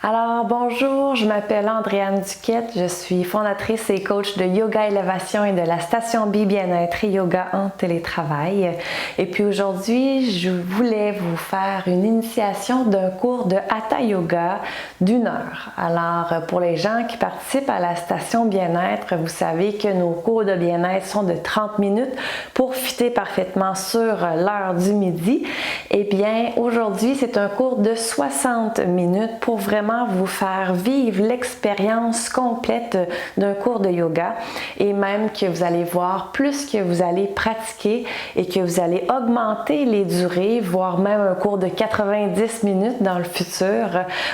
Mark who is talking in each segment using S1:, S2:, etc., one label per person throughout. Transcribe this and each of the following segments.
S1: Alors bonjour, je m'appelle Andréane Duquette, je suis fondatrice et coach de Yoga Élévation et de la station B Bien-être et Yoga en télétravail. Et puis aujourd'hui, je voulais vous faire une initiation d'un cours de Hatha Yoga d'1 heure. Alors pour les gens qui participent à la station Bien-être, vous savez que nos cours de bien-être sont de 30 minutes pour fitter parfaitement sur l'heure du midi. Eh bien aujourd'hui, c'est un cours de 60 minutes pour vraiment vous faire vivre l'expérience complète d'un cours de yoga et même que vous allez voir plus que vous allez pratiquer et que vous allez augmenter les durées, voire même un cours de 90 minutes dans le futur,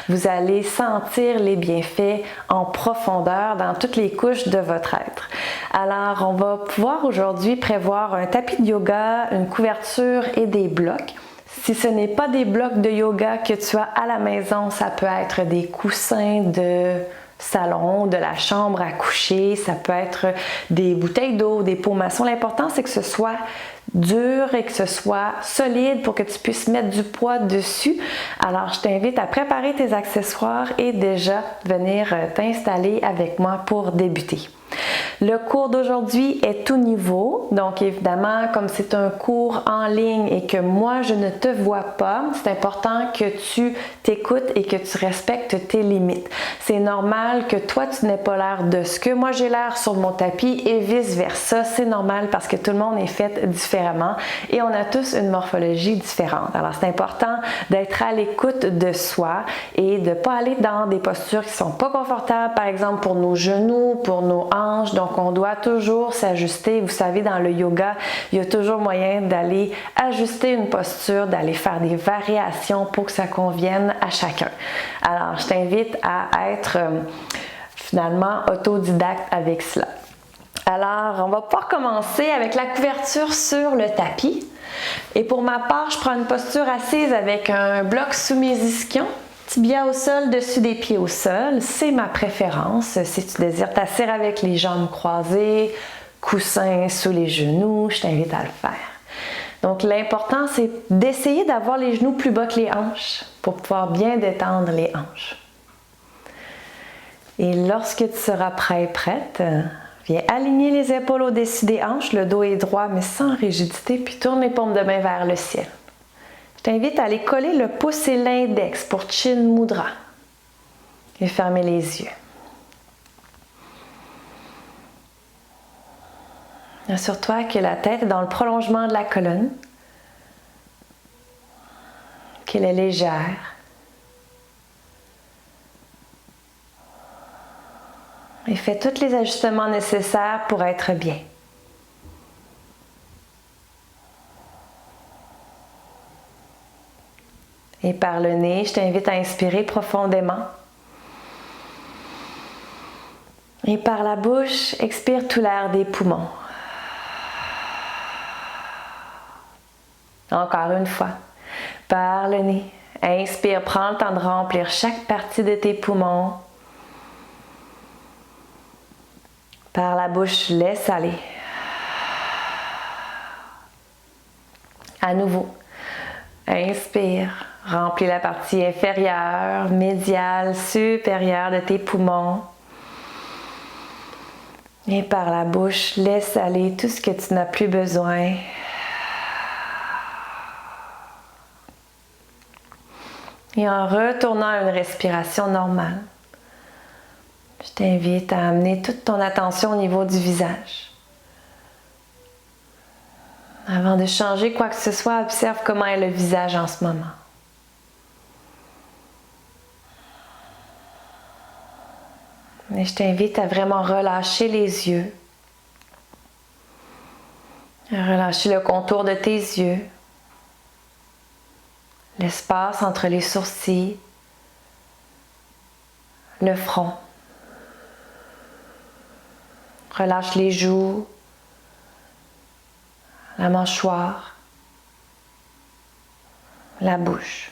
S1: vous allez sentir les bienfaits en profondeur dans toutes les couches de votre être. Alors, on va pouvoir aujourd'hui prévoir un tapis de yoga, une couverture et des blocs. Si ce n'est pas des blocs de yoga que tu as à la maison, ça peut être des coussins de salon, de la chambre à coucher, ça peut être des bouteilles d'eau, des pots maçons. L'important, c'est que ce soit dur et que ce soit solide pour que tu puisses mettre du poids dessus. Alors, je t'invite à préparer tes accessoires et déjà venir t'installer avec moi pour débuter. Le cours d'aujourd'hui est tout niveau, donc évidemment, comme c'est un cours en ligne et que moi je ne te vois pas, c'est important que tu t'écoutes et que tu respectes tes limites. C'est normal que toi tu n'aies pas l'air de ce que moi j'ai l'air sur mon tapis et vice versa, c'est normal parce que tout le monde est fait différemment et on a tous une morphologie différente. Alors c'est important d'être à l'écoute de soi et de ne pas aller dans des postures qui ne sont pas confortables, par exemple pour nos genoux, pour nos hanches. Donc, on doit toujours s'ajuster. Vous savez, dans le yoga, il y a toujours moyen d'aller ajuster une posture, d'aller faire des variations pour que ça convienne à chacun. Alors, je t'invite à être finalement autodidacte avec cela. Alors, on va pouvoir commencer avec la couverture sur le tapis. Et pour ma part, je prends une posture assise avec un bloc sous mes ischions. Tibia au sol, dessus des pieds au sol, c'est ma préférence. Si tu désires t'asseoir avec les jambes croisées, coussin sous les genoux, je t'invite à le faire. Donc l'important, c'est d'essayer d'avoir les genoux plus bas que les hanches pour pouvoir bien détendre les hanches. Et lorsque tu seras prêt, prête, viens aligner les épaules au-dessus des hanches, le dos est droit mais sans rigidité, puis tourne les paumes de main vers le ciel. Je t'invite à aller coller le pouce et l'index pour Chin Mudra et fermer les yeux. Assure-toi que la tête est dans le prolongement de la colonne, qu'elle est légère. Et fais tous les ajustements nécessaires pour être bien. Et par le nez, je t'invite à inspirer profondément. Et par la bouche, expire tout l'air des poumons. Encore une fois. Par le nez, inspire, prends le temps de remplir chaque partie de tes poumons. Par la bouche, laisse aller. À nouveau, inspire. Remplis la partie inférieure, médiale, supérieure de tes poumons. Et par la bouche, laisse aller tout ce que tu n'as plus besoin. Et en retournant à une respiration normale, je t'invite à amener toute ton attention au niveau du visage. Avant de changer quoi que ce soit, observe comment est le visage en ce moment. Et je t'invite à vraiment relâcher les yeux, à relâcher le contour de tes yeux, l'espace entre les sourcils, le front. Relâche les joues, la mâchoire, la bouche.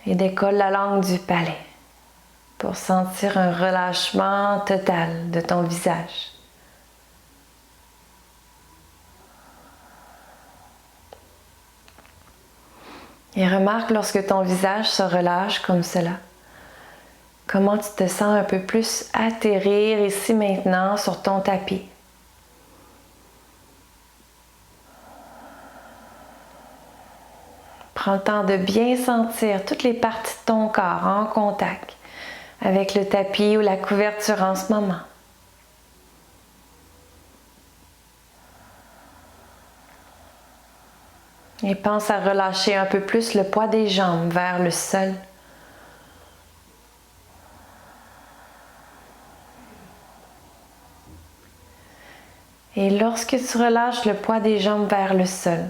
S1: Et décolle la langue du palais pour sentir un relâchement total de ton visage. Et remarque lorsque ton visage se relâche comme cela. Comment tu te sens un peu plus atterrir ici maintenant sur ton tapis. Prends le temps de bien sentir toutes les parties de ton corps en contact avec le tapis ou la couverture en ce moment. Et pense à relâcher un peu plus le poids des jambes vers le sol. Et lorsque tu relâches le poids des jambes vers le sol,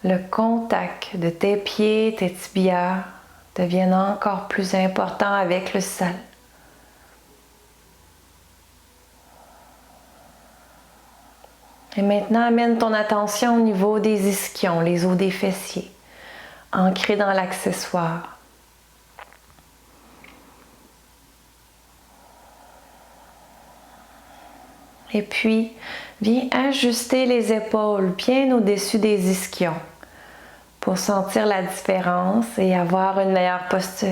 S1: le contact de tes pieds, tes tibias deviennent encore plus importants avec le sol. Et maintenant, amène ton attention au niveau des ischions, les os des fessiers, ancrés dans l'accessoire. Et puis, viens ajuster les épaules bien au-dessus des ischions pour sentir la différence et avoir une meilleure posture.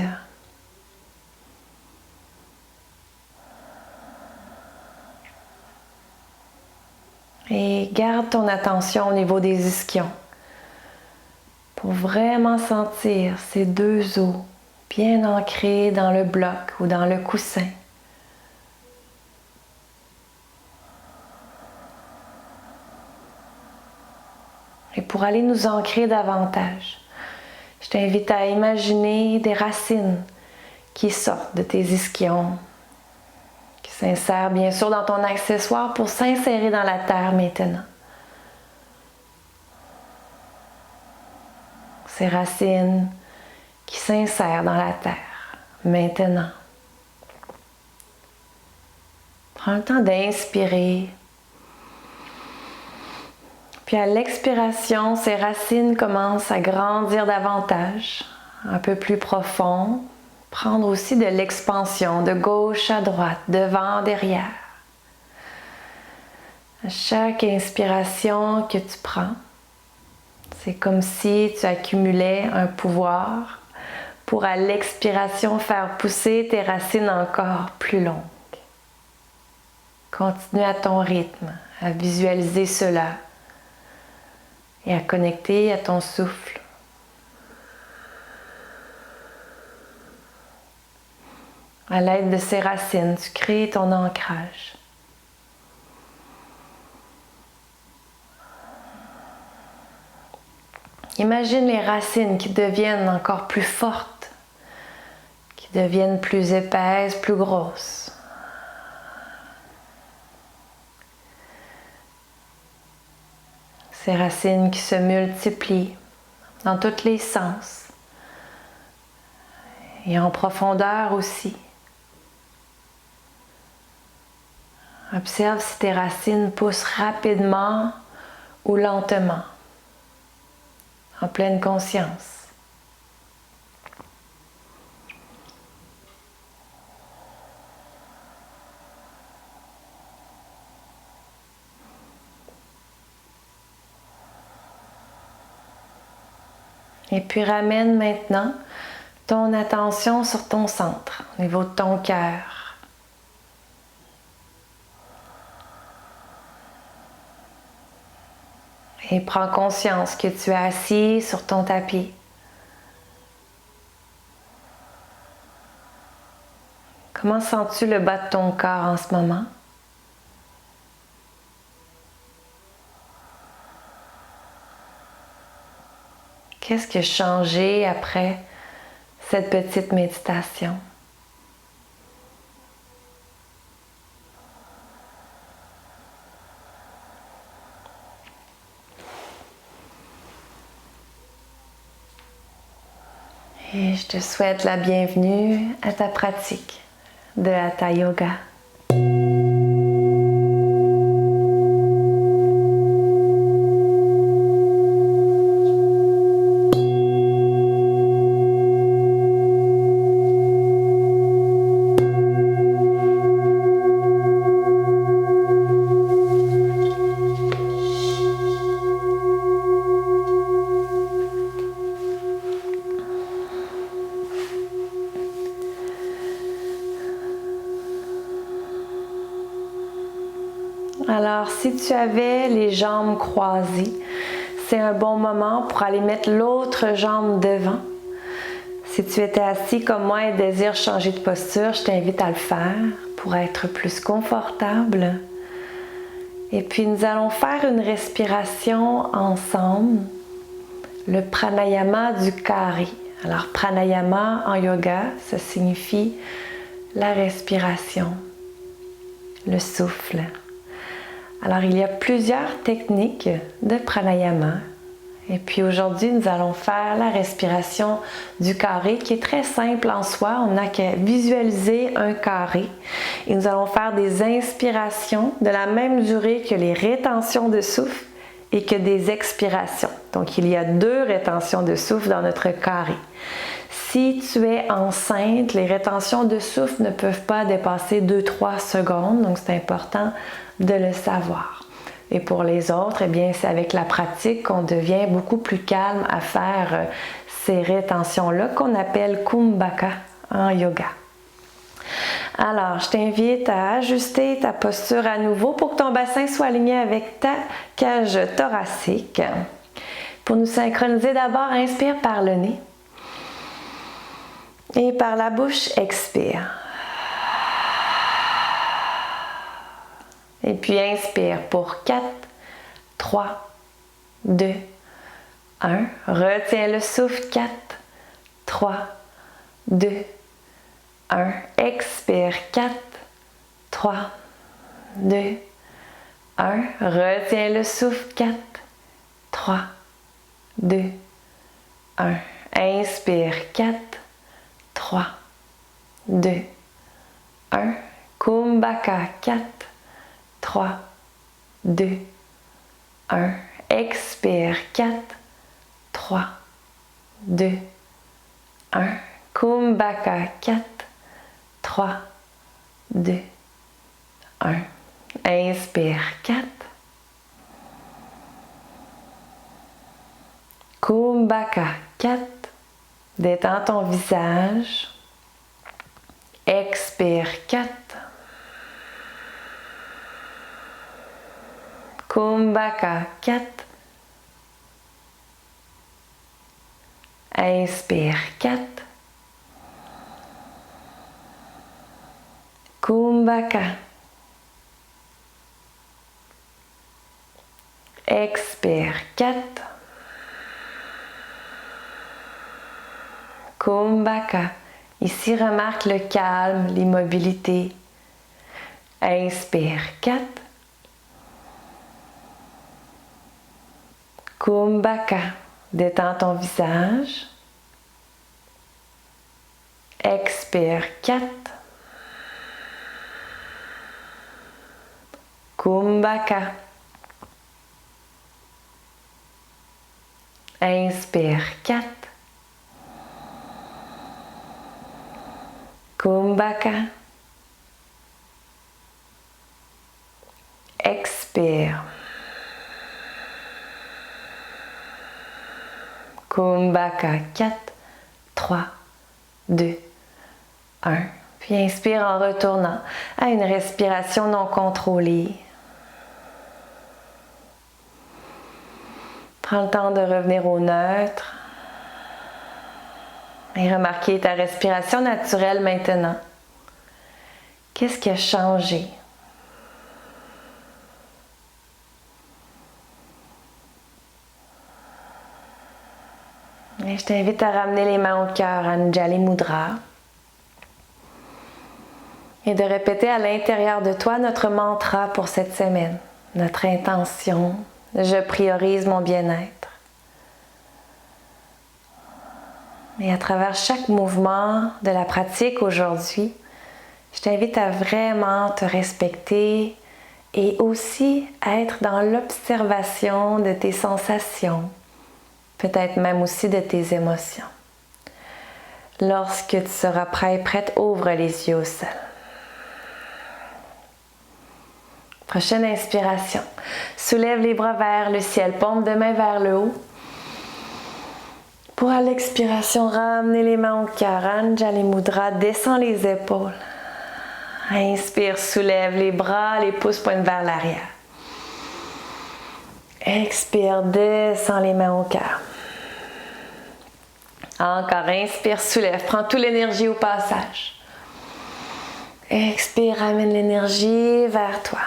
S1: Et garde ton attention au niveau des ischions pour vraiment sentir ces deux os bien ancrés dans le bloc ou dans le coussin. Et pour aller nous ancrer davantage, je t'invite à imaginer des racines qui sortent de tes ischions, qui s'insèrent bien sûr dans ton accessoire pour s'insérer dans la terre maintenant. Ces racines qui s'insèrent dans la terre maintenant. Prends le temps d'inspirer. Puis à l'expiration, ces racines commencent à grandir davantage, un peu plus profond. Prendre aussi de l'expansion de gauche à droite, devant, derrière. À chaque inspiration que tu prends, c'est comme si tu accumulais un pouvoir pour à l'expiration faire pousser tes racines encore plus longues. Continue à ton rythme, à visualiser cela et à connecter à ton souffle. À l'aide de ces racines, tu crées ton ancrage. Imagine les racines qui deviennent encore plus fortes, qui deviennent plus épaisses, plus grosses. Ces racines qui se multiplient dans tous les sens et en profondeur aussi. Observe si tes racines poussent rapidement ou lentement, en pleine conscience. Et puis ramène maintenant ton attention sur ton centre, au niveau de ton cœur. Et prends conscience que tu es assis sur ton tapis. Comment sens-tu le bas de ton corps en ce moment? Qu'est-ce qui a changé après cette petite méditation? Et je te souhaite la bienvenue à ta pratique de Hatha Yoga. Alors, si tu avais les jambes croisées, c'est un bon moment pour aller mettre l'autre jambe devant. Si tu étais assis comme moi et désires changer de posture, je t'invite à le faire pour être plus confortable. Et puis, nous allons faire une respiration ensemble, le pranayama du carré. Alors, pranayama en yoga, ça signifie la respiration, le souffle. Alors, il y a plusieurs techniques de pranayama. Et puis aujourd'hui, nous allons faire la respiration du carré qui est très simple en soi. On n'a qu'à visualiser un carré. Et nous allons faire des inspirations de la même durée que les rétentions de souffle et que des expirations. Donc, il y a 2 rétentions de souffle dans notre carré. Si tu es enceinte, les rétentions de souffle ne peuvent pas dépasser 2-3 secondes. Donc, c'est important de le savoir. Et pour les autres, eh bien, c'est avec la pratique qu'on devient beaucoup plus calme à faire ces rétentions-là qu'on appelle kumbhaka en yoga. Alors, je t'invite à ajuster ta posture à nouveau pour que ton bassin soit aligné avec ta cage thoracique. Pour nous synchroniser d'abord, inspire par le nez et par la bouche, expire. Et puis inspire pour 4, 3, 2, 1. Retiens le souffle. 4, 3, 2, 1. Expire. 4, 3, 2, 1. Retiens le souffle. 4, 3, 2, 1. Inspire. 4, 3, 2, 1. Kumbhaka. 4, 3, 2, 1. Expire. 4, 3, 2, 1. Kumbhaka. 4, 3, 2, 1. Inspire. 4. Kumbhaka. 4. Détends ton visage. Expire. 4. Kumbhaka. 4. Inspire. 4. Kumbhaka. Expire. 4. Kumbhaka. Ici, remarque le calme, l'immobilité. Inspire. 4. Kumbhaka. Détends ton visage. Expire. 4. Kumbhaka. Inspire. 4. Kumbhaka. Expire. Kumbhaka. 4, 3, 2, 1. Puis inspire en retournant à une respiration non contrôlée. Prends le temps de revenir au neutre et remarquer ta respiration naturelle maintenant. Qu'est-ce qui a changé? Et je t'invite à ramener les mains au cœur, Anjali Mudra. Et de répéter à l'intérieur de toi notre mantra pour cette semaine, notre intention. Je priorise mon bien-être. Et à travers chaque mouvement de la pratique aujourd'hui, je t'invite à vraiment te respecter et aussi à être dans l'observation de tes sensations, peut-être même aussi de tes émotions. Lorsque tu seras prêt et prête, ouvre les yeux au sol. Prochaine inspiration. Soulève les bras vers le ciel, paume de main vers le haut. Pour à l'expiration, ramener les mains au cœur, Anjali Mudra, descends les épaules. Inspire, soulève les bras, les pouces pointent vers l'arrière. Expire, descends les mains au cœur. Encore, inspire, soulève, prends toute l'énergie au passage. Expire, ramène l'énergie vers toi.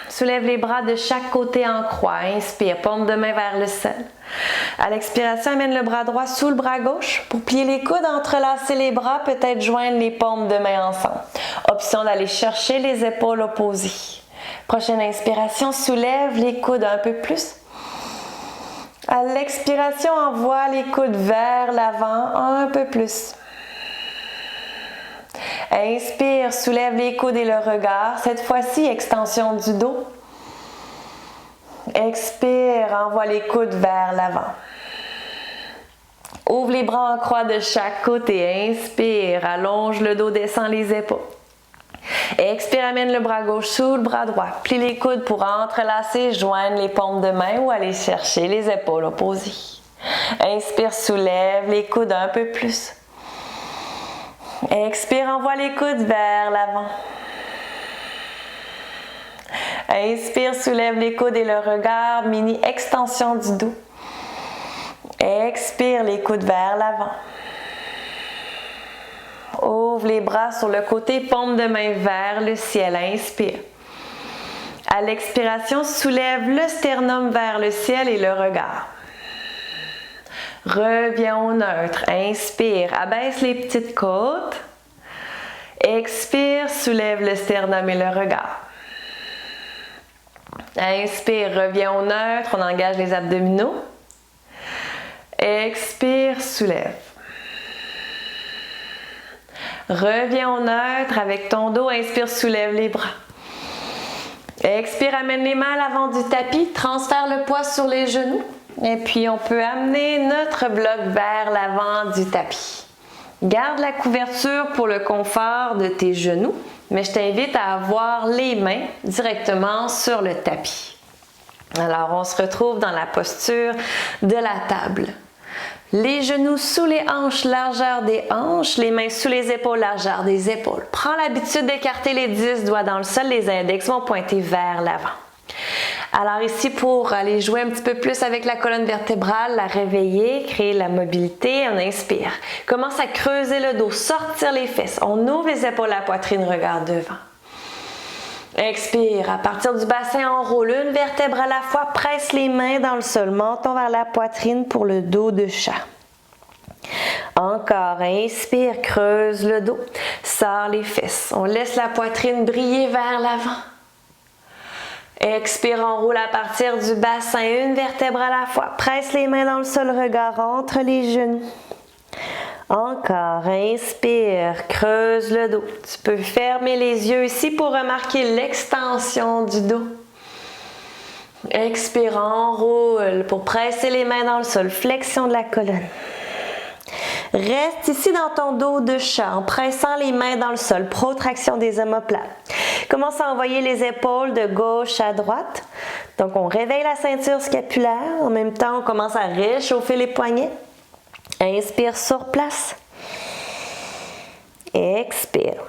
S1: Soulève les bras de chaque côté en croix. Inspire, paume de main vers le sol. À l'expiration, amène le bras droit sous le bras gauche. Pour plier les coudes, entrelacer les bras, peut-être joindre les paumes de main ensemble. Option d'aller chercher les épaules opposées. Prochaine inspiration, soulève les coudes un peu plus. À l'expiration, envoie les coudes vers l'avant un peu plus. Inspire, soulève les coudes et le regard. Cette fois-ci, extension du dos. Expire, envoie les coudes vers l'avant. Ouvre les bras en croix de chaque côté. Inspire, allonge le dos, descend les épaules. Expire, amène le bras gauche sous le bras droit. Plie les coudes pour entrelacer, joindre les paumes de main ou aller chercher les épaules opposées. Inspire, soulève les coudes un peu plus. Expire, envoie les coudes vers l'avant. Inspire, soulève les coudes et le regard, mini extension du dos. Expire, les coudes vers l'avant. Ouvre les bras sur le côté, paume de main vers le ciel. Inspire. À l'expiration, soulève le sternum vers le ciel et le regard. Reviens au neutre. Inspire, abaisse les petites côtes. Expire, soulève le sternum et le regard. Inspire, reviens au neutre, on engage les abdominaux. Expire, soulève. Reviens au neutre avec ton dos, inspire, soulève les bras. Expire, amène les mains à l'avant du tapis, transfère le poids sur les genoux. Et puis on peut amener notre bloc vers l'avant du tapis. Garde la couverture pour le confort de tes genoux, mais je t'invite à avoir les mains directement sur le tapis. Alors on se retrouve dans la posture de la table. Les genoux sous les hanches, largeur des hanches, les mains sous les épaules, largeur des épaules. Prends l'habitude d'écarter les 10 doigts dans le sol, les index vont pointer vers l'avant. Alors ici, pour aller jouer un petit peu plus avec la colonne vertébrale, la réveiller, créer la mobilité, on inspire. Commence à creuser le dos, sortir les fesses. On ouvre les épaules, la poitrine, regarde devant. Expire, à partir du bassin, on roule une vertèbre à la fois, presse les mains dans le sol, menton vers la poitrine pour le dos de chat. Encore, inspire, creuse le dos, sors les fesses. On laisse la poitrine briller vers l'avant. Expire, on roule à partir du bassin, une vertèbre à la fois. Presse les mains dans le sol, regard entre les genoux. Encore, inspire, creuse le dos. Tu peux fermer les yeux ici pour remarquer l'extension du dos. Expire, on roule pour presser les mains dans le sol, flexion de la colonne. Reste ici dans ton dos de chat en pressant les mains dans le sol, protraction des omoplates. Commence à envoyer les épaules de gauche à droite. Donc on réveille la ceinture scapulaire. En même temps, on commence à réchauffer les poignets. Inspire sur place. Expire.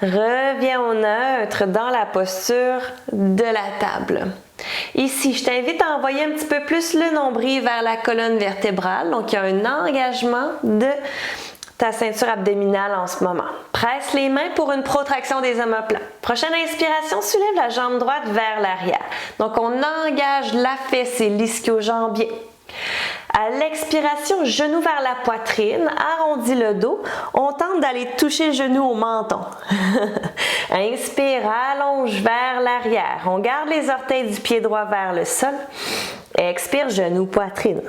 S1: Reviens au neutre dans la posture de la table. Ici, je t'invite à envoyer un petit peu plus le nombril vers la colonne vertébrale. Donc, il y a un engagement de ta ceinture abdominale en ce moment. Presse les mains pour une protraction des omoplates. Prochaine inspiration, soulève la jambe droite vers l'arrière. Donc, on engage la fesse et l'ischio-jambier. À l'expiration, genou vers la poitrine, arrondis le dos. On tente d'aller toucher le genou au menton. Inspire, allonge vers l'arrière. On garde les orteils du pied droit vers le sol. Expire, genou, poitrine.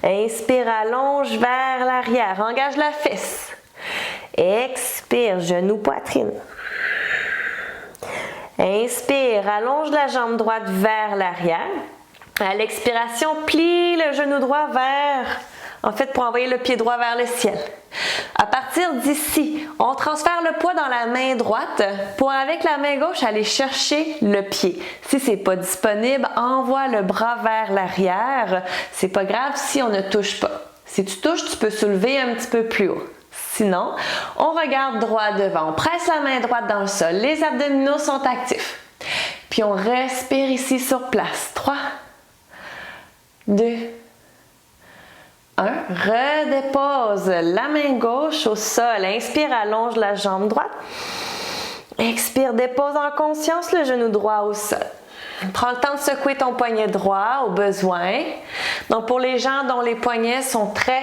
S1: Inspire, allonge vers l'arrière. Engage la fesse. Expire, genou, poitrine. Inspire, allonge la jambe droite vers l'arrière. À l'expiration, plie le genou droit pour envoyer le pied droit vers le ciel. À partir d'ici, on transfère le poids dans la main droite pour, avec la main gauche, aller chercher le pied. Si ce n'est pas disponible, envoie le bras vers l'arrière. C'est pas grave si on ne touche pas. Si tu touches, tu peux soulever un petit peu plus haut. Sinon, on regarde droit devant, on presse la main droite dans le sol, les abdominaux sont actifs. Puis on respire ici sur place. 3, 2, 1. Redépose la main gauche au sol. Inspire, allonge la jambe droite. Expire, dépose en conscience le genou droit au sol. Prends le temps de secouer ton poignet droit au besoin. Donc pour les gens dont les poignets sont très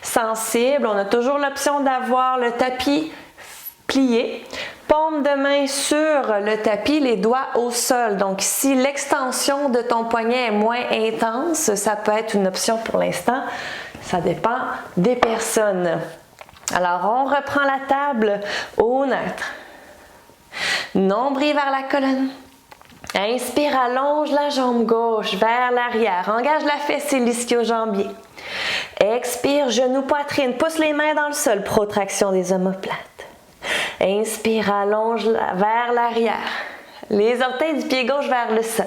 S1: sensibles, on a toujours l'option d'avoir le tapis plié. Paume de main sur le tapis, les doigts au sol. Donc si l'extension de ton poignet est moins intense, ça peut être une option pour l'instant. Ça dépend des personnes. Alors on reprend la table au neutre. Nombril vers la colonne. Inspire, allonge la jambe gauche vers l'arrière. Engage la fesse et l'ischio-jambier. Expire, genou, poitrine. Pousse les mains dans le sol. Protraction des omoplates. Inspire, allonge vers l'arrière. Les orteils du pied gauche vers le sol.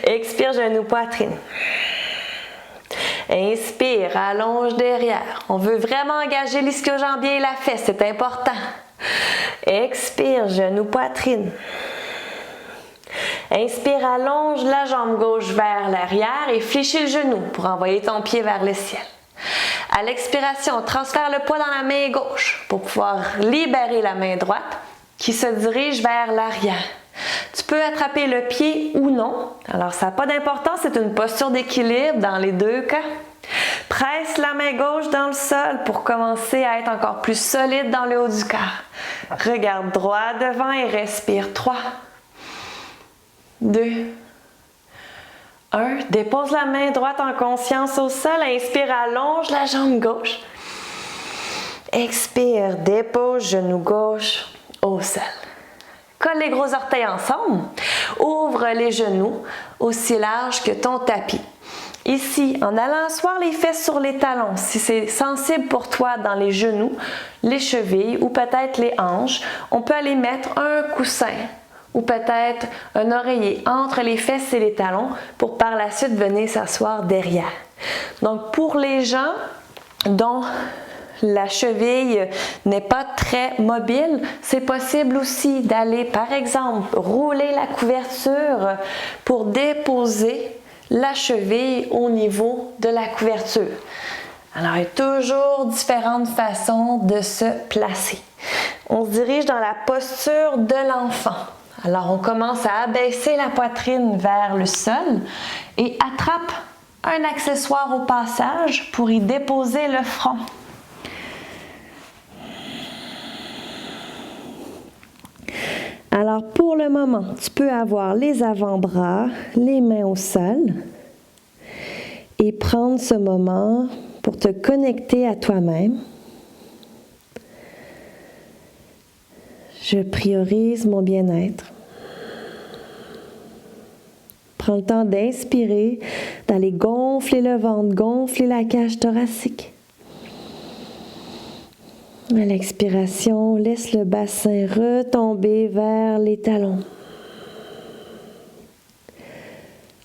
S1: Expire, genou, poitrine. Inspire, allonge derrière. On veut vraiment engager l'ischio-jambier et la fesse, c'est important. Expire, genou, poitrine. Inspire, allonge la jambe gauche vers l'arrière et fléchis le genou pour envoyer ton pied vers le ciel. À l'expiration, transfère le poids dans la main gauche pour pouvoir libérer la main droite qui se dirige vers l'arrière. Tu peux attraper le pied ou non. Alors, ça n'a pas d'importance, c'est une posture d'équilibre dans les deux cas. Presse la main gauche dans le sol pour commencer à être encore plus solide dans le haut du corps. Regarde droit devant et respire. 3, 2, 1. Dépose la main droite en conscience au sol. Inspire, allonge la jambe gauche. Expire, dépose genou gauche au sol. Colle les gros orteils ensemble. Ouvre les genoux aussi large que ton tapis. Ici, en allant asseoir les fesses sur les talons, si c'est sensible pour toi dans les genoux, les chevilles ou peut-être les hanches, on peut aller mettre un coussin ou peut-être un oreiller entre les fesses et les talons pour par la suite venir s'asseoir derrière. Donc pour les gens dont la cheville n'est pas très mobile, c'est possible aussi d'aller par exemple rouler la couverture pour déposer la cheville au niveau de la couverture. Alors, il y a toujours différentes façons de se placer. On se dirige dans la posture de l'enfant. Alors, on commence à abaisser la poitrine vers le sol et attrape un accessoire au passage pour y déposer le front. Alors, pour le moment, tu peux avoir les avant-bras, les mains au sol et prendre ce moment pour te connecter à toi-même. Je priorise mon bien-être. Prends le temps d'inspirer, d'aller gonfler le ventre, gonfler la cage thoracique. À l'expiration, laisse le bassin retomber vers les talons.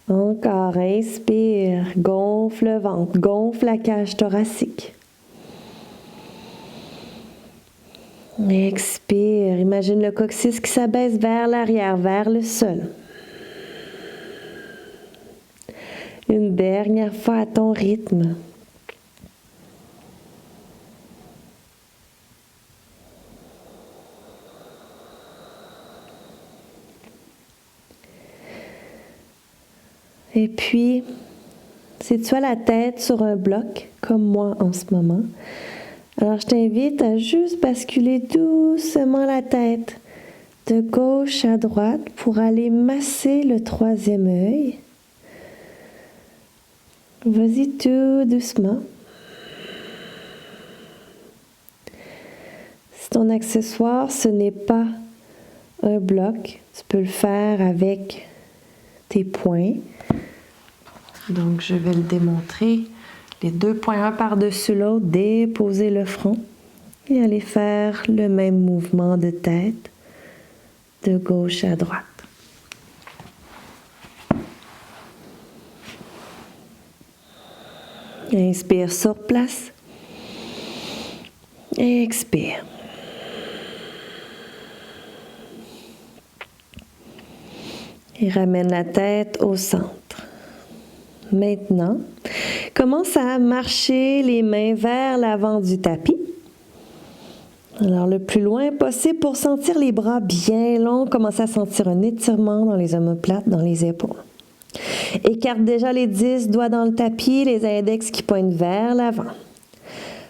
S1: Encore, inspire, gonfle le ventre, gonfle la cage thoracique. Expire, imagine le coccyx qui s'abaisse vers l'arrière, vers le sol. Une dernière fois à ton rythme. Et puis, si tu as la tête sur un bloc, comme moi en ce moment, alors je t'invite à juste basculer doucement la tête de gauche à droite pour aller masser le troisième œil. Vas-y tout doucement. Si ton accessoire, ce n'est pas un bloc, tu peux le faire avec tes poings. Donc, je vais le démontrer. Les deux poings un par-dessus l'autre, déposer le front et aller faire le même mouvement de tête de gauche à droite. Inspire sur place. Expire. Et ramène la tête au centre. Maintenant, commence à marcher les mains vers l'avant du tapis. Alors, le plus loin possible pour sentir les bras bien longs. Commence à sentir un étirement dans les omoplates, dans les épaules. Écarte déjà les 10 doigts dans le tapis, les index qui pointent vers l'avant.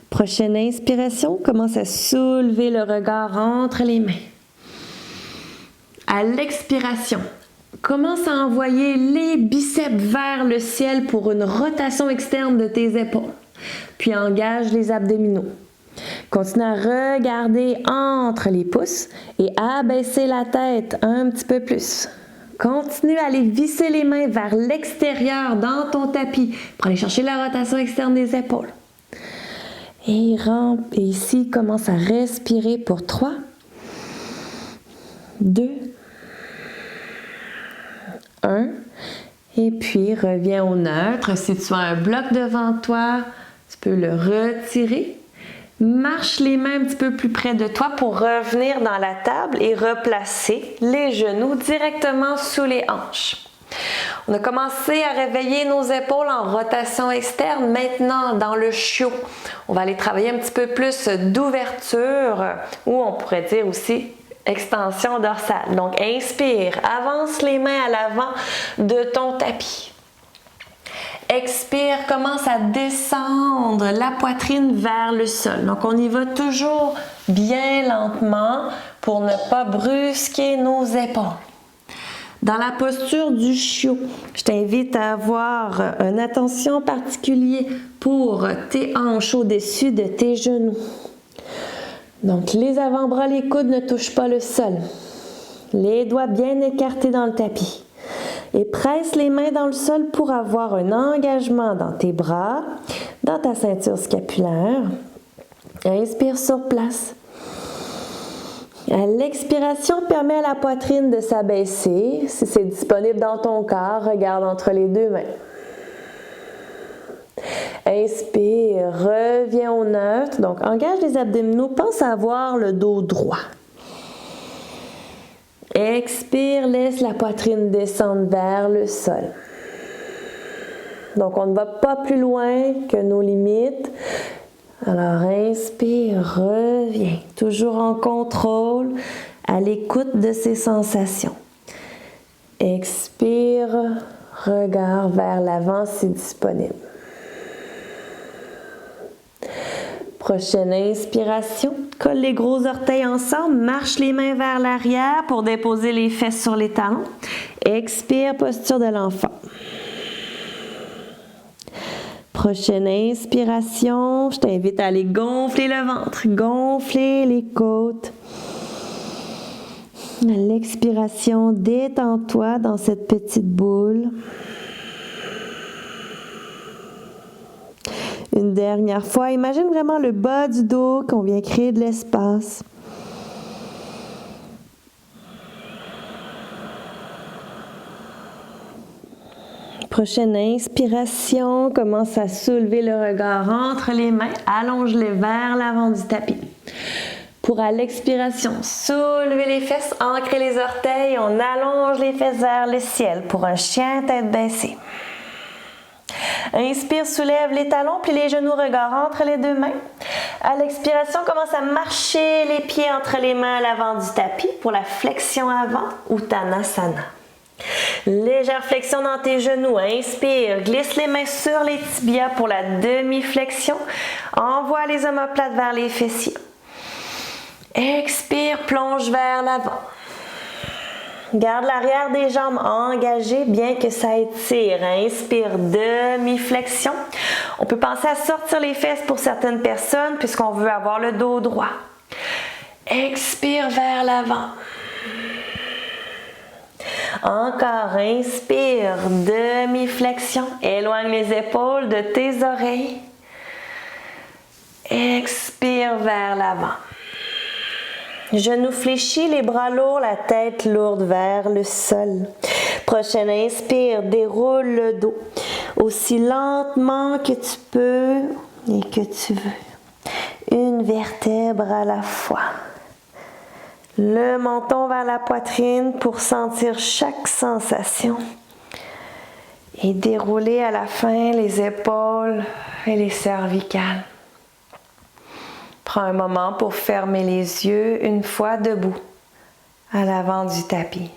S1: Prochaine inspiration, commence à soulever le regard entre les mains. À l'expiration, commence à envoyer les biceps vers le ciel pour une rotation externe de tes épaules. Puis engage les abdominaux. Continue à regarder entre les pouces et abaisser la tête un petit peu plus. Continue à aller visser les mains vers l'extérieur dans ton tapis pour aller chercher la rotation externe des épaules. Et ici, commence à respirer pour 3, 2, 1. Et puis, reviens au neutre. Si tu as un bloc devant toi, tu peux le retirer. Marche les mains un petit peu plus près de toi pour revenir dans la table et replacer les genoux directement sous les hanches. On a commencé à réveiller nos épaules en rotation externe. Maintenant, dans le chiot, on va aller travailler un petit peu plus d'ouverture ou on pourrait dire aussi extension dorsale. Donc, inspire, avance les mains à l'avant de ton tapis. Expire, commence à descendre la poitrine vers le sol. Donc, on y va toujours bien lentement pour ne pas brusquer nos épaules. Dans la posture du chiot, je t'invite à avoir une attention particulière pour tes hanches au-dessus de tes genoux. Donc, les avant-bras, les coudes ne touchent pas le sol. Les doigts bien écartés dans le tapis. Et presse les mains dans le sol pour avoir un engagement dans tes bras, dans ta ceinture scapulaire. Inspire sur place. À l'expiration, permets à la poitrine de s'abaisser. Si c'est disponible dans ton corps, regarde entre les deux mains. Inspire, reviens au neutre. Donc, engage les abdominaux, pense à avoir le dos droit. Expire, laisse la poitrine descendre vers le sol. Donc, on ne va pas plus loin que nos limites. Alors, inspire, reviens. Toujours en contrôle, à l'écoute de ces sensations. Expire, regard vers l'avant si disponible. Prochaine inspiration, colle les gros orteils ensemble, marche les mains vers l'arrière pour déposer les fesses sur les talons. Expire, posture de l'enfant. Prochaine inspiration, je t'invite à aller gonfler le ventre, gonfler les côtes. À l'expiration, détends-toi dans cette petite boule. Une dernière fois, imagine vraiment le bas du dos qu'on vient créer de l'espace. Prochaine inspiration, commence à soulever le regard entre les mains, allonge-les vers l'avant du tapis. Pour à l'expiration, soulevez les fesses, ancrez les orteils, on allonge les fesses vers le ciel pour un chien tête baissée. Inspire, soulève les talons, puis les genoux, regard entre les deux mains. À l'expiration, commence à marcher les pieds entre les mains à l'avant du tapis pour la flexion avant, Uttanasana. Légère flexion dans tes genoux. Inspire, glisse les mains sur les tibias pour la demi-flexion. Envoie les omoplates vers les fessiers. Expire, plonge vers l'avant. Garde l'arrière des jambes engagées, bien que ça étire. Inspire, demi-flexion. On peut penser à sortir les fesses pour certaines personnes puisqu'on veut avoir le dos droit. Expire vers l'avant. Encore, inspire, demi-flexion. Éloigne les épaules de tes oreilles. Expire vers l'avant. Genoux fléchis, les bras lourds, la tête lourde vers le sol. Prochaine inspire, déroule le dos aussi lentement que tu peux et que tu veux. une vertèbre à la fois. Le menton vers la poitrine pour sentir chaque sensation. Et dérouler à la fin les épaules et les cervicales. Prends un moment pour fermer les yeux une fois debout à l'avant du tapis.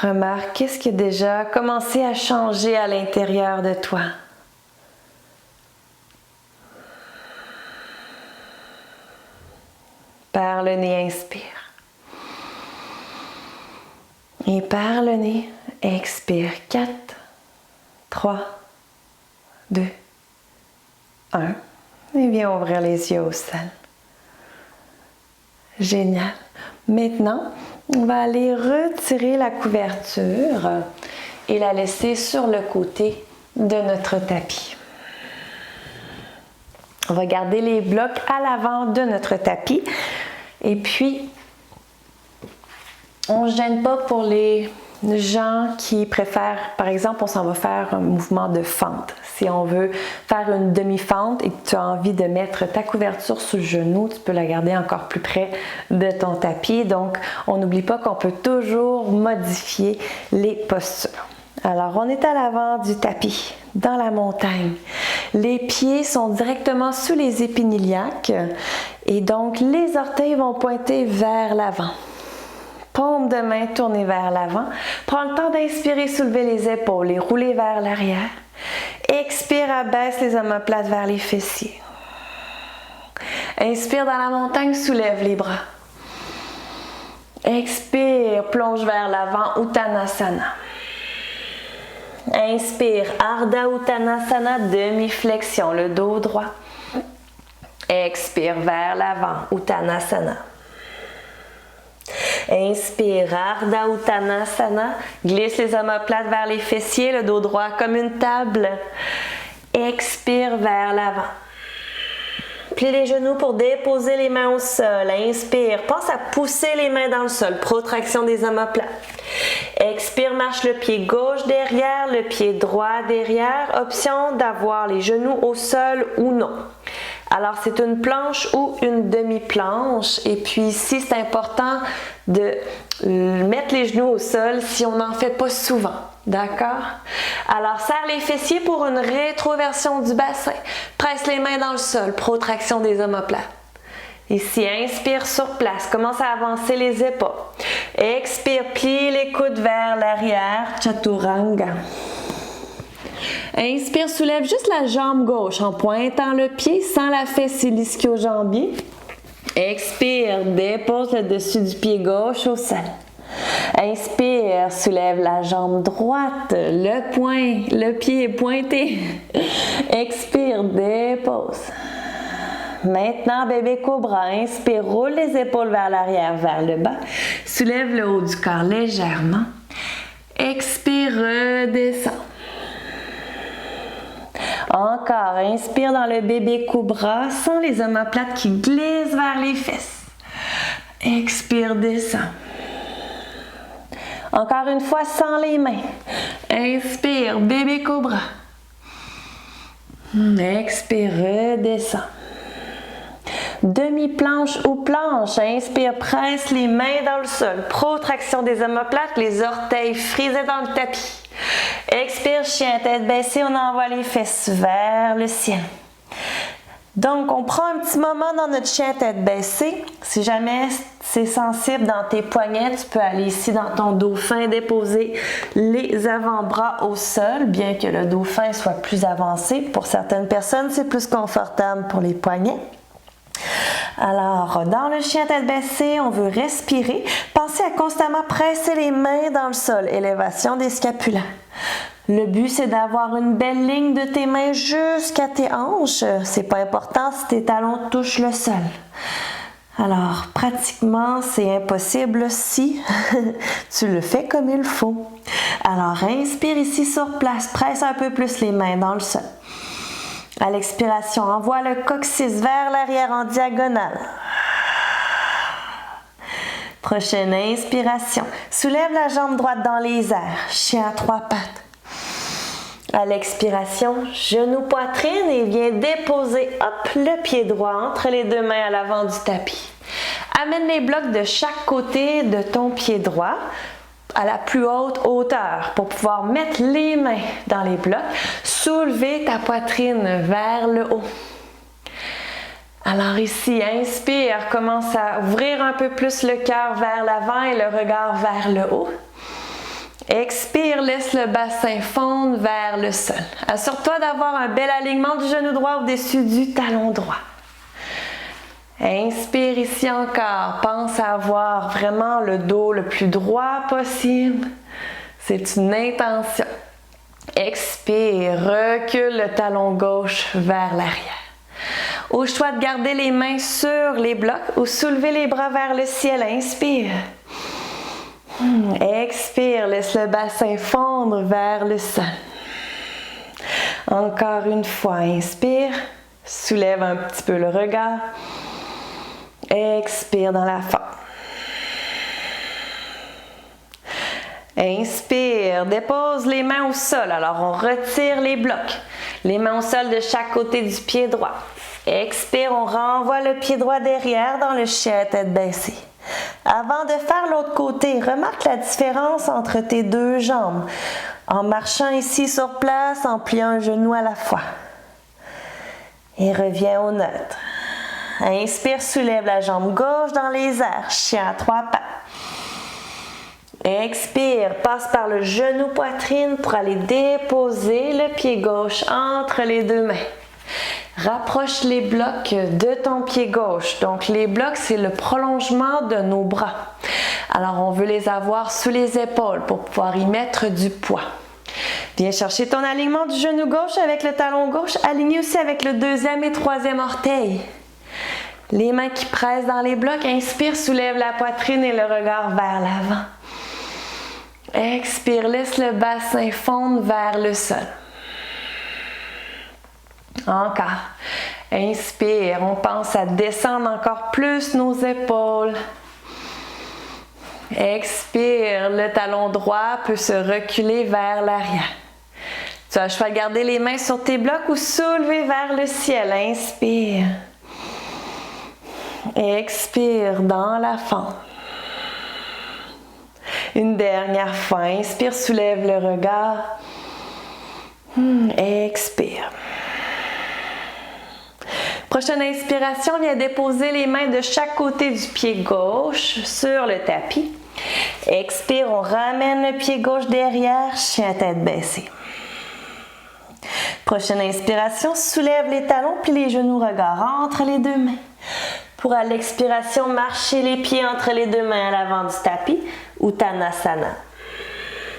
S1: Remarque qu'est-ce qui a déjà commencé à changer à l'intérieur de toi. Par le nez, inspire. Et par le nez, expire. 4, 3, 2, 1. Et viens ouvrir les yeux au sol. Génial. Maintenant, on va aller retirer la couverture et la laisser sur le côté de notre tapis. On va garder les blocs à l'avant de notre tapis. Et puis, on ne se gêne pas pour les gens qui préfèrent, par exemple, on s'en va faire un mouvement de fente. Si on veut faire une demi-fente et que tu as envie de mettre ta couverture sous le genou, tu peux la garder encore plus près de ton tapis. Donc, on n'oublie pas qu'on peut toujours modifier les postures. Alors, on est à l'avant du tapis, dans la montagne. Les pieds sont directement sous les épines iliaques et donc les orteils vont pointer vers l'avant. Paume de main tournée vers l'avant. Prends le temps d'inspirer, soulever les épaules et rouler vers l'arrière. Expire, abaisse les omoplates vers les fessiers. Inspire dans la montagne, soulève les bras. Expire, plonge vers l'avant, Uttanasana. Inspire, Ardha Uttanasana, demi-flexion, le dos droit. Expire vers l'avant, Uttanasana. Inspire, Ardha Uttanasana, glisse les omoplates vers les fessiers, le dos droit comme une table. Expire vers l'avant. Plie les genoux pour déposer les mains au sol. Inspire, pense à pousser les mains dans le sol, protraction des omoplates. Expire, marche le pied gauche derrière, le pied droit derrière. Option d'avoir les genoux au sol ou non. Alors, c'est une planche ou une demi-planche. Et puis ici, c'est important de mettre les genoux au sol si on n'en fait pas souvent. D'accord? Alors, serre les fessiers pour une rétroversion du bassin. Presse les mains dans le sol, protraction des omoplates. Ici, inspire sur place. Commence à avancer les épaules. Expire, plie les coudes vers l'arrière. Chaturanga. Inspire, soulève juste la jambe gauche en pointant le pied sans la fesse et l'ischio-jambier. Expire, dépose le dessus du pied gauche au sol. Inspire, soulève la jambe droite, le pied est pointé. Expire, dépose. Maintenant, bébé cobra. Inspire, roule les épaules vers l'arrière, vers le bas. Soulève le haut du corps légèrement. Expire, redescends. Encore, inspire dans le bébé cobra sans les omoplates qui glissent vers les fesses. Expire, descends. Encore une fois, sans les mains. Inspire, bébé cobra. Expire, redescends. Demi-planche ou planche. Inspire, presse les mains dans le sol. Protraction des omoplates, les orteils frisés dans le tapis. Expire, chien, tête baissée, on envoie les fesses vers le ciel. Donc, on prend un petit moment dans notre chien tête baissée. Si jamais c'est sensible dans tes poignets, tu peux aller ici dans ton dauphin, déposer les avant-bras au sol, bien que le dauphin soit plus avancé. Pour certaines personnes, c'est plus confortable pour les poignets. Alors, dans le chien tête baissée, on veut respirer. Pensez à constamment presser les mains dans le sol. Élévation des scapulaires. Le but, c'est d'avoir une belle ligne de tes mains jusqu'à tes hanches. C'est pas important si tes talons touchent le sol. Alors, pratiquement, c'est impossible si tu le fais comme il faut. Alors, inspire ici sur place. Presse un peu plus les mains dans le sol. À l'expiration, envoie le coccyx vers l'arrière en diagonale. Prochaine inspiration. Soulève la jambe droite dans les airs. Chien à trois pattes. À l'expiration, genou poitrine et viens déposer le pied droit entre les deux mains à l'avant du tapis. Amène les blocs de chaque côté de ton pied droit à la plus haute hauteur pour pouvoir mettre les mains dans les blocs. Soulever ta poitrine vers le haut. Alors ici, inspire, commence à ouvrir un peu plus le cœur vers l'avant et le regard vers le haut. Expire, laisse le bassin fondre vers le sol. Assure-toi d'avoir un bel alignement du genou droit au-dessus du talon droit. Inspire ici encore. Pense à avoir vraiment le dos le plus droit possible. C'est une intention. Expire, recule le talon gauche vers l'arrière. Au choix de garder les mains sur les blocs ou soulever les bras vers le ciel, inspire. Expire, laisse le bassin fondre vers le sol. Encore une fois, inspire, soulève un petit peu le regard. Expire dans la forme. Inspire, dépose les mains au sol. Alors on retire les blocs. Les mains au sol de chaque côté du pied droit. Expire, on renvoie le pied droit derrière dans le chien à tête baissée. Avant de faire l'autre côté, remarque la différence entre tes deux jambes. En marchant ici sur place, en pliant un genou à la fois. Et reviens au neutre. Inspire, soulève la jambe gauche dans les airs, chien à trois pattes. Expire, passe par le genou poitrine pour aller déposer le pied gauche entre les deux mains. Rapproche les blocs de ton pied gauche. Donc les blocs, c'est le prolongement de nos bras. Alors on veut les avoir sous les épaules pour pouvoir y mettre du poids. Viens chercher ton alignement du genou gauche avec le talon gauche, aligné aussi avec le deuxième et troisième orteil. Les mains qui pressent dans les blocs. Inspire, soulève la poitrine et le regard vers l'avant. Expire, laisse le bassin fondre vers le sol. Encore. Inspire, on pense à descendre encore plus nos épaules. Expire, le talon droit peut se reculer vers l'arrière. Tu as le choix de garder les mains sur tes blocs ou soulever vers le ciel. Inspire. Expire dans la fente. Une dernière fois. Inspire, soulève le regard. Expire. Prochaine inspiration, viens déposer les mains de chaque côté du pied gauche sur le tapis. Expire, on ramène le pied gauche derrière, chien à tête baissée. Prochaine inspiration, soulève les talons puis les genoux, regard entre les deux mains. Pour à l'expiration, marcher les pieds entre les deux mains à l'avant du tapis, Uttanasana.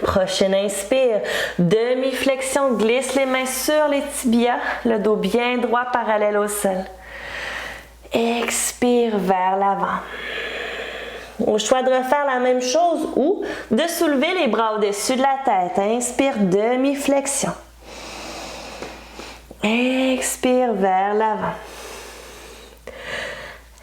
S1: Prochaine inspire, demi-flexion, glisse les mains sur les tibias, le dos bien droit parallèle au sol. Expire vers l'avant. Au choix de refaire la même chose ou de soulever les bras au-dessus de la tête. Inspire, demi-flexion. Expire vers l'avant.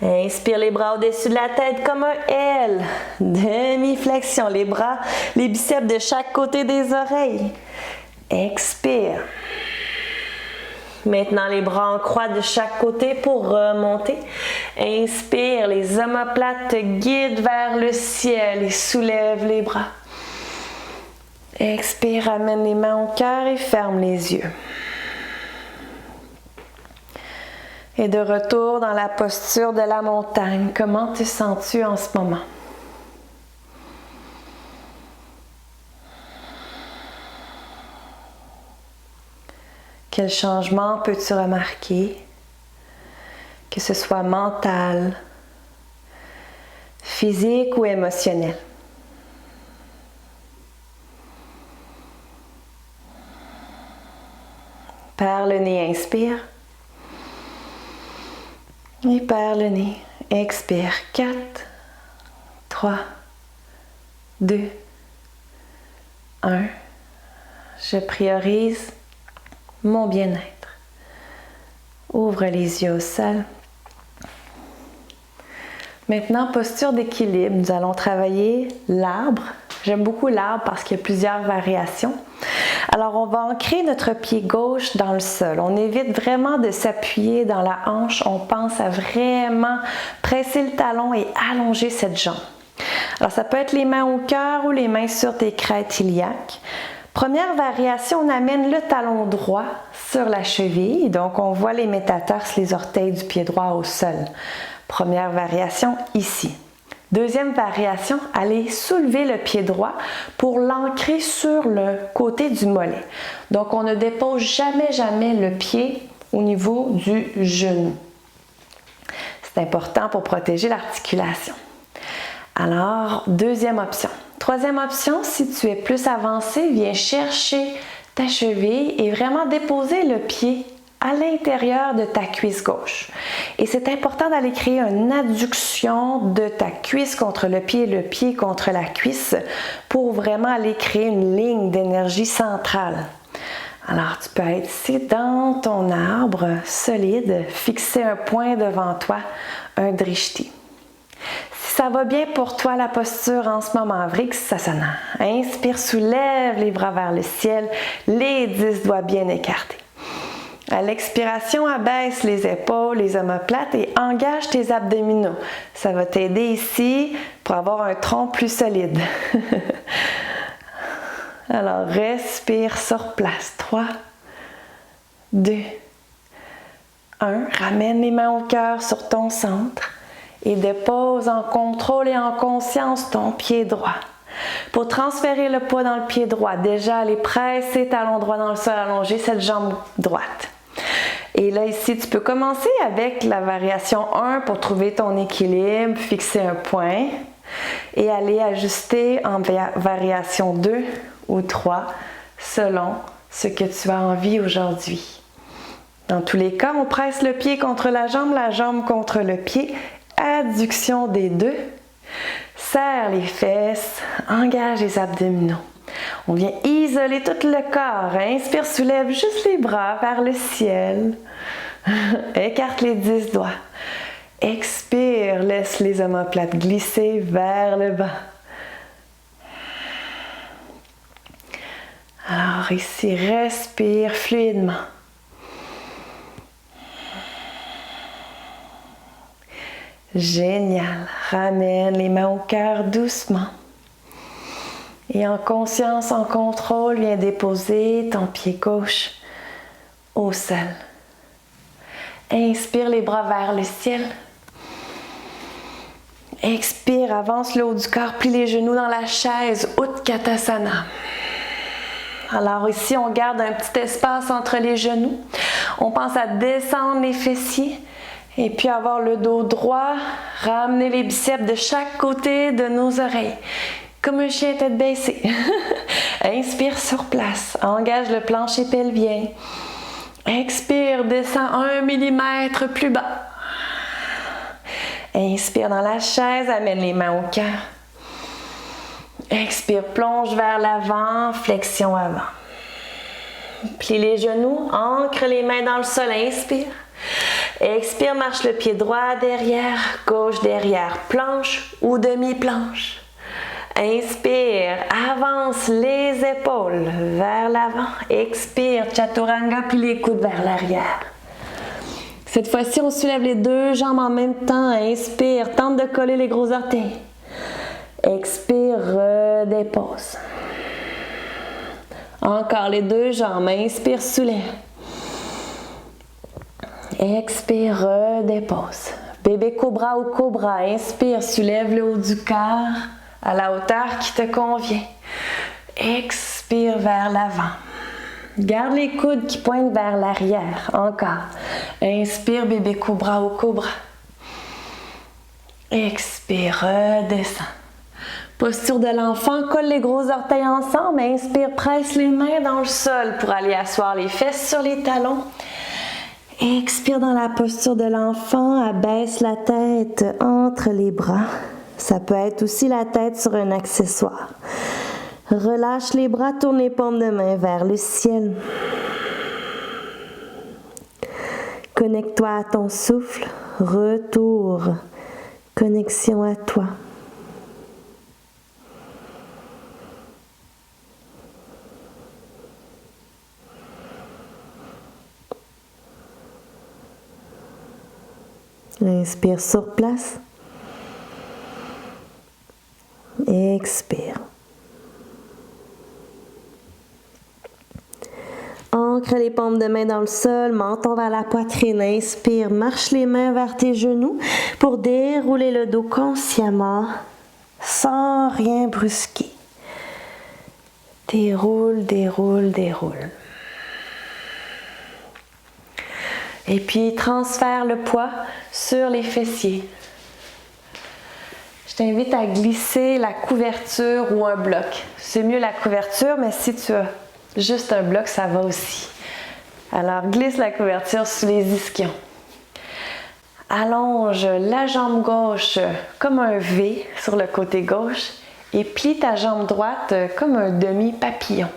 S1: Inspire les bras au-dessus de la tête comme un L. Demi-flexion, les bras, les biceps de chaque côté des oreilles. Expire. Maintenant, les bras en croix de chaque côté pour remonter. Inspire, les omoplates te guident vers le ciel et soulève les bras. Expire, amène les mains au cœur et ferme les yeux. Et de retour dans la posture de la montagne, comment te sens-tu en ce moment? Quel changement peux-tu remarquer? Que ce soit mental, physique ou émotionnel. Par le nez, inspire. Et par le nez, expire. 4, 3, 2, 1. Je priorise mon bien-être. Ouvre les yeux au sol. Maintenant, posture d'équilibre. Nous allons travailler l'arbre. J'aime beaucoup l'arbre parce qu'il y a plusieurs variations. Alors, on va ancrer notre pied gauche dans le sol. On évite vraiment de s'appuyer dans la hanche. On pense à vraiment presser le talon et allonger cette jambe. Alors, ça peut être les mains au cœur ou les mains sur tes crêtes iliaques. Première variation, on amène le talon droit sur la cheville. Donc, on voit les métatarses, les orteils du pied droit au sol. Première variation ici. Deuxième variation, allez soulever le pied droit pour l'ancrer sur le côté du mollet. Donc, on ne dépose jamais le pied au niveau du genou. C'est important pour protéger l'articulation. Alors, deuxième option. Troisième option, si tu es plus avancé, viens chercher ta cheville et vraiment déposer le pied à l'intérieur de ta cuisse gauche. Et c'est important d'aller créer une adduction de ta cuisse contre le pied contre la cuisse pour vraiment aller créer une ligne d'énergie centrale. Alors, tu peux être ici dans ton arbre solide, fixer un point devant toi, un drishti. Si ça va bien pour toi, la posture en ce moment, Vriksasana. Inspire, soulève les bras vers le ciel, les 10 doigts bien écartés. À l'expiration, abaisse les épaules, les omoplates et engage tes abdominaux. Ça va t'aider ici pour avoir un tronc plus solide. Alors, respire sur place. 3, 2, 1. Ramène les mains au cœur sur ton centre et dépose en contrôle et en conscience ton pied droit. Pour transférer le poids dans le pied droit, déjà allez presser talon droit dans le sol, allonger cette jambe droite. Et là, ici, tu peux commencer avec la variation 1 pour trouver ton équilibre, fixer un point et aller ajuster en variation 2 ou 3 selon ce que tu as envie aujourd'hui. Dans tous les cas, on presse le pied contre la jambe contre le pied, adduction des deux, serre les fesses, engage les abdominaux. On vient isoler tout le corps. Inspire, soulève juste les bras vers le ciel. Écarte les 10 doigts. Expire, laisse les omoplates glisser vers le bas. Alors ici, respire fluidement. Génial. Ramène les mains au cœur doucement. Et en conscience, en contrôle, viens déposer ton pied gauche au sol. Inspire les bras vers le ciel. Expire, avance le haut du corps, plie les genoux dans la chaise, Utkatasana. Alors ici, on garde un petit espace entre les genoux. On pense à descendre les fessiers et puis avoir le dos droit, ramener les biceps de chaque côté de nos oreilles. Comme un chien tête baissée. Inspire sur place. Engage le plancher pelvien. Expire, descend 1 mm plus bas. Inspire dans la chaise, amène les mains au cœur. Expire, plonge vers l'avant, flexion avant. Plie les genoux, ancre les mains dans le sol, inspire. Expire, marche le pied droit derrière, gauche derrière, planche ou demi-planche. Inspire, avance les épaules vers l'avant. Expire, Chaturanga, puis les coudes vers l'arrière. Cette fois-ci, on soulève les deux jambes en même temps. Inspire, tente de coller les gros orteils. Expire, redépose. Encore les deux jambes. Inspire, soulève. Expire, redépose. Bébé cobra ou cobra. Inspire, soulève le haut du corps à la hauteur qui te convient. Expire vers l'avant. Garde les coudes qui pointent vers l'arrière. Encore. Inspire, bébé cobra ou cobra. Expire, redescends. Posture de l'enfant, colle les gros orteils ensemble. Inspire, presse les mains dans le sol pour aller asseoir les fesses sur les talons. Expire dans la posture de l'enfant, abaisse la tête entre les bras. Ça peut être aussi la tête sur un accessoire. Relâche les bras, tourne les paumes de main vers le ciel. Connecte-toi à ton souffle. Retour. Connexion à toi.
S2: Inspire sur place. Expire. Ancre les paumes de main dans le sol, menton vers la poitrine. Inspire, marche les mains vers tes genoux pour dérouler le dos consciemment, sans rien brusquer. Déroule, déroule, déroule. Et puis transfère le poids sur les fessiers. Je t'invite à glisser la couverture ou un bloc. C'est mieux la couverture, mais si tu as juste un bloc, ça va aussi. Alors, glisse la couverture sous les ischions. Allonge la jambe gauche comme un V sur le côté gauche et plie ta jambe droite comme un demi-papillon.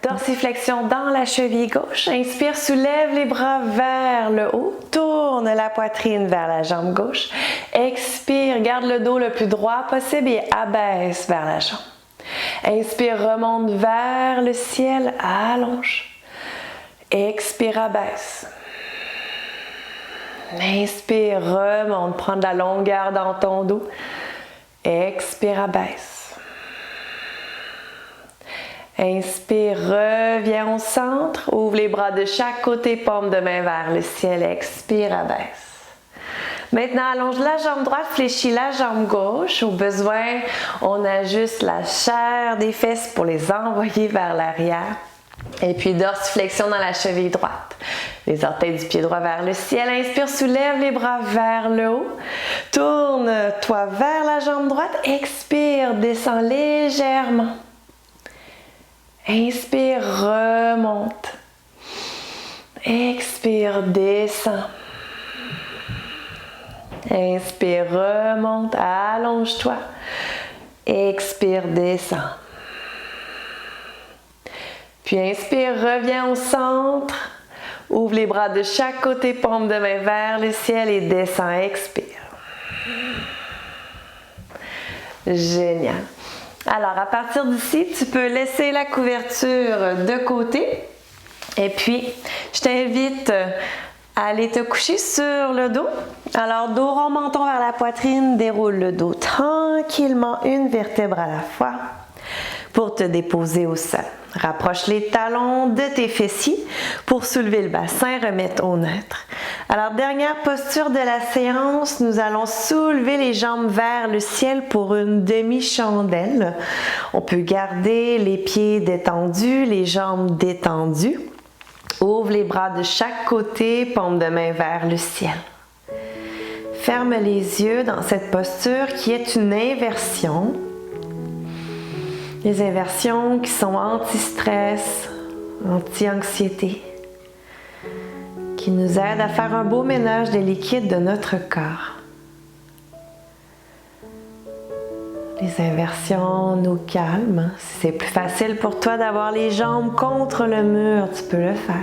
S2: Dorsiflexion dans la cheville gauche. Inspire, soulève les bras vers le haut. Tourne la poitrine vers la jambe gauche. Expire, garde le dos le plus droit possible et abaisse vers la jambe. Inspire, remonte vers le ciel, allonge. Expire, abaisse. Inspire, remonte, prends de la longueur dans ton dos. Expire, abaisse. Inspire, reviens au centre, ouvre les bras de chaque côté, paume de main vers le ciel, expire, abaisse. Maintenant, allonge la jambe droite, fléchis la jambe gauche. Au besoin, on ajuste la chair des fesses pour les envoyer vers l'arrière. Et puis, dorsiflexion dans la cheville droite. Les orteils du pied droit vers le ciel. Inspire, soulève les bras vers le haut. Tourne-toi vers la jambe droite. Expire, descends légèrement. Inspire, remonte. Expire, descends. Inspire, remonte, allonge-toi. Expire, descends. Puis inspire, reviens au centre. Ouvre les bras de chaque côté, paume de main vers le ciel et descends, expire. Génial. Alors, à partir d'ici, tu peux laisser la couverture de côté. Et puis, je t'invite à aller te coucher sur le dos. Alors, dos rond, menton vers la poitrine, déroule le dos tranquillement, une vertèbre à la fois, pour te déposer au sol. Rapproche les talons de tes fessiers pour soulever le bassin, remettre au neutre. Alors, dernière posture de la séance, nous allons soulever les jambes vers le ciel pour une demi-chandelle. On peut garder les pieds détendus, les jambes détendues. Ouvre les bras de chaque côté, paume de main vers le ciel. Ferme les yeux dans cette posture qui est une inversion. Les inversions qui sont anti-stress, anti-anxiété, qui nous aident à faire un beau ménage des liquides de notre corps. Les inversions nous calment. Si c'est plus facile pour toi d'avoir les jambes contre le mur, tu peux le faire.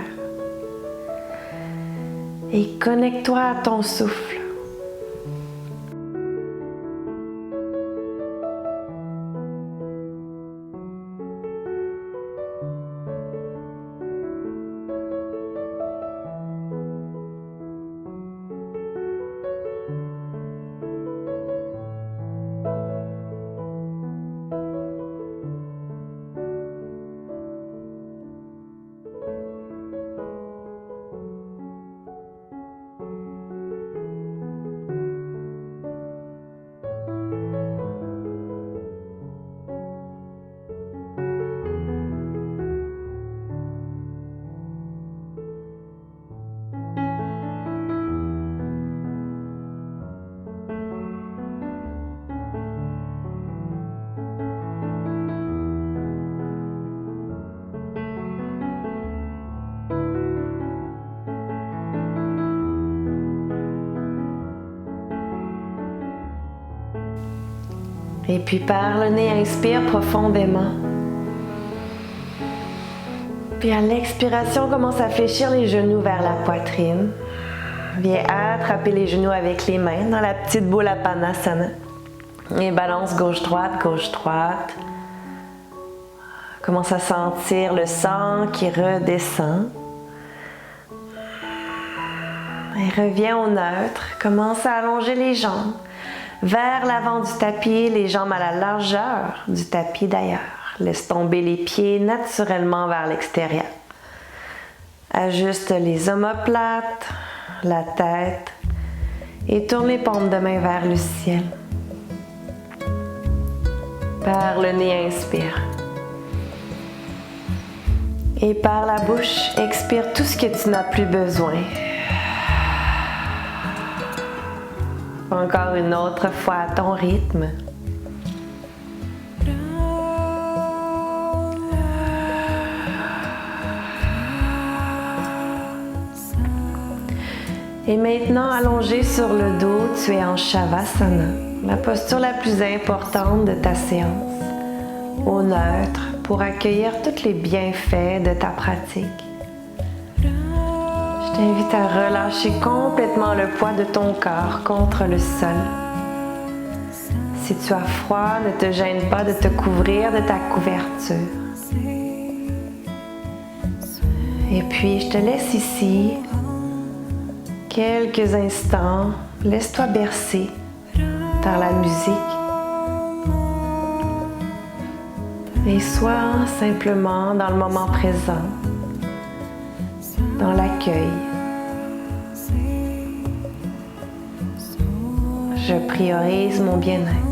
S2: Et connecte-toi à ton souffle. Et puis par le nez, inspire profondément. Puis à l'expiration, commence à fléchir les genoux vers la poitrine. Viens attraper les genoux avec les mains dans la petite boule à Padmasana. Et balance gauche-droite, gauche-droite. Commence à sentir le sang qui redescend.
S1: Et reviens au neutre. Commence à allonger les jambes vers l'avant du tapis, les jambes à la largeur du tapis d'ailleurs. Laisse tomber les pieds naturellement vers l'extérieur. Ajuste les omoplates, la tête et tourne les paumes de main vers le ciel. Par le nez, inspire. Et par la bouche, expire tout ce que tu n'as plus besoin. Encore une autre fois à ton rythme. Et maintenant, allongé sur le dos, tu es en Shavasana, la posture la plus importante de ta séance, au neutre, pour accueillir tous les bienfaits de ta pratique. Je t'invite à relâcher complètement le poids de ton corps contre le sol. Si tu as froid, ne te gêne pas de te couvrir de ta couverture. Et puis, je te laisse ici quelques instants. Laisse-toi bercer par la musique. Et sois simplement dans le moment présent, dans l'accueil. Je priorise mon bien-être.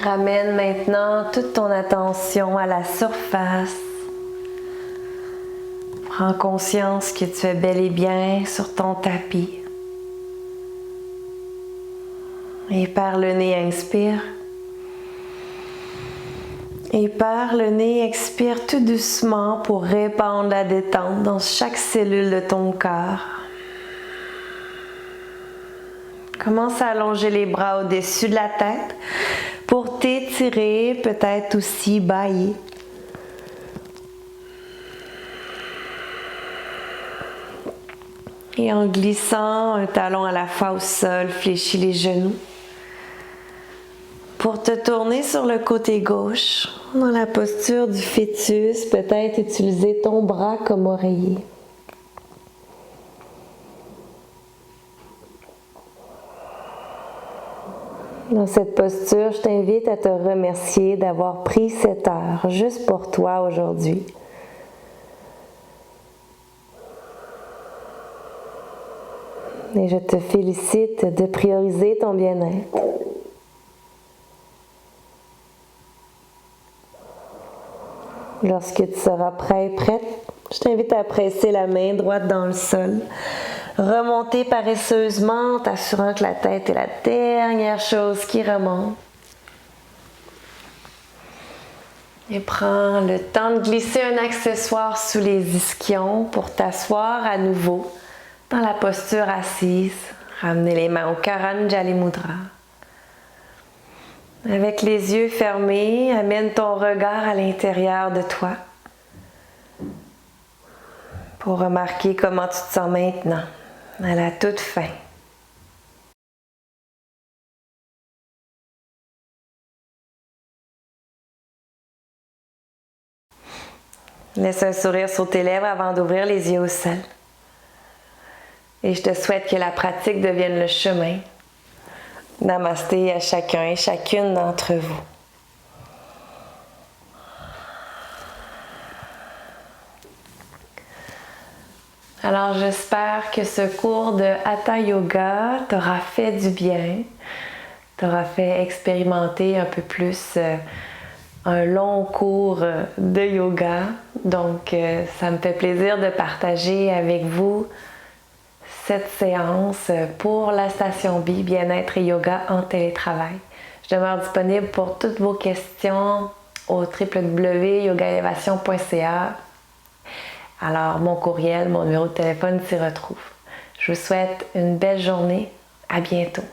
S2: Ramène maintenant toute ton attention à la surface. Prends conscience que tu es bel et bien sur ton tapis. Et par le nez, inspire. Et par le nez, expire tout doucement pour répandre la détente dans chaque cellule de ton corps. Commence à allonger les bras au-dessus de la tête pour t'étirer, peut-être aussi bâiller. Et en glissant un talon à la fois au sol, fléchis les genoux. Pour te tourner sur le côté gauche, dans la posture du fœtus, peut-être utiliser ton bras comme oreiller. Dans cette posture, je t'invite à te remercier d'avoir pris cette heure juste pour toi aujourd'hui. Et je te félicite de prioriser ton bien-être. Lorsque tu seras prêt, prête, je t'invite à presser la main droite dans le sol. Remonter paresseusement, t'assurant que la tête est la dernière chose qui remonte. Et prends le temps de glisser un accessoire sous les ischions pour t'asseoir à nouveau dans la posture assise. Ramener les mains au Karanjali Mudra. Avec les yeux fermés, amène ton regard à l'intérieur de toi pour remarquer comment tu te sens maintenant, à la toute fin. Laisse un sourire sur tes lèvres avant d'ouvrir les yeux au sol. Et je te souhaite que la pratique devienne le chemin. Namasté à chacun et chacune d'entre vous. Alors j'espère que ce cours de Hatha Yoga t'aura fait du bien, t'aura fait expérimenter un peu plus un long cours de yoga. Donc ça me fait plaisir de partager avec vous cette séance pour la station B, bien-être et yoga en télétravail. Je demeure disponible pour toutes vos questions au www.yogaelevation.ca. Alors, mon courriel, mon numéro de téléphone s'y retrouve. Je vous souhaite une belle journée. À bientôt.